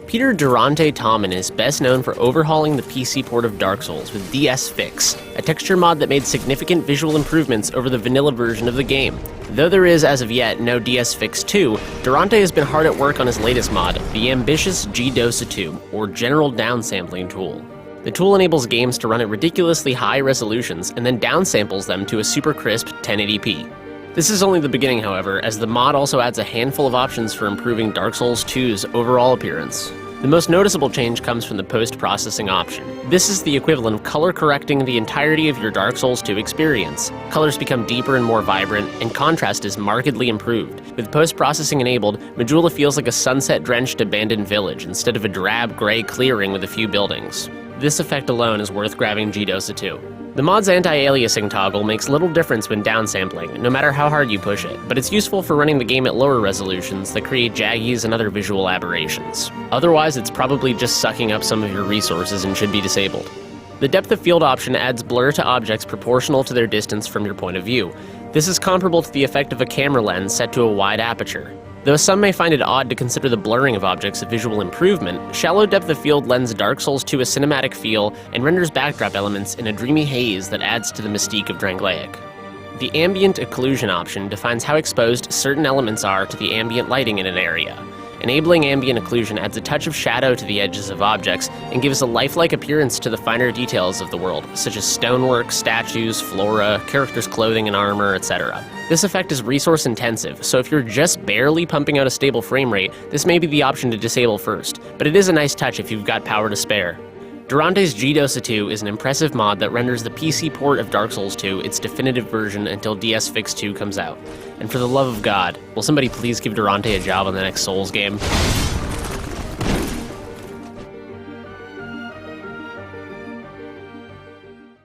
Peter Durante Tommen is best known for overhauling the PC port of Dark Souls with DS Fix, a texture mod that made significant visual improvements over the vanilla version of the game. Though there is, as of yet, no DS Fix 2, Durante has been hard at work on his latest mod, the ambitious GDOSA 2, or General Downsampling Tool. The tool enables games to run at ridiculously high resolutions and then downsamples them to a super crisp 1080p. This is only the beginning, however, as the mod also adds a handful of options for improving Dark Souls 2's overall appearance. The most noticeable change comes from the post-processing option. This is the equivalent of color correcting the entirety of your Dark Souls 2 experience. Colors become deeper and more vibrant, and contrast is markedly improved. With post-processing enabled, Majula feels like a sunset-drenched abandoned village instead of a drab gray clearing with a few buildings. This effect alone is worth grabbing GDOSA 2. The mod's anti-aliasing toggle makes little difference when downsampling, no matter how hard you push it, but it's useful for running the game at lower resolutions that create jaggies and other visual aberrations. Otherwise, it's probably just sucking up some of your resources and should be disabled. The depth of field option adds blur to objects proportional to their distance from your point of view. This is comparable to the effect of a camera lens set to a wide aperture. Though some may find it odd to consider the blurring of objects a visual improvement, shallow depth of field lends Dark Souls 2 a cinematic feel and renders backdrop elements in a dreamy haze that adds to the mystique of Drangleic. The ambient occlusion option defines how exposed certain elements are to the ambient lighting in an area. Enabling ambient occlusion adds a touch of shadow to the edges of objects and gives a lifelike appearance to the finer details of the world, such as stonework, statues, flora, characters' clothing and armor, etc. This effect is resource intensive, so if you're just barely pumping out a stable frame rate, this may be the option to disable first, but it is a nice touch if you've got power to spare. Durante's GDOSA 2 is an impressive mod that renders the PC port of Dark Souls 2 its definitive version until DS Fix 2 comes out. And for the love of God, will somebody please give Durante a job on the next Souls game?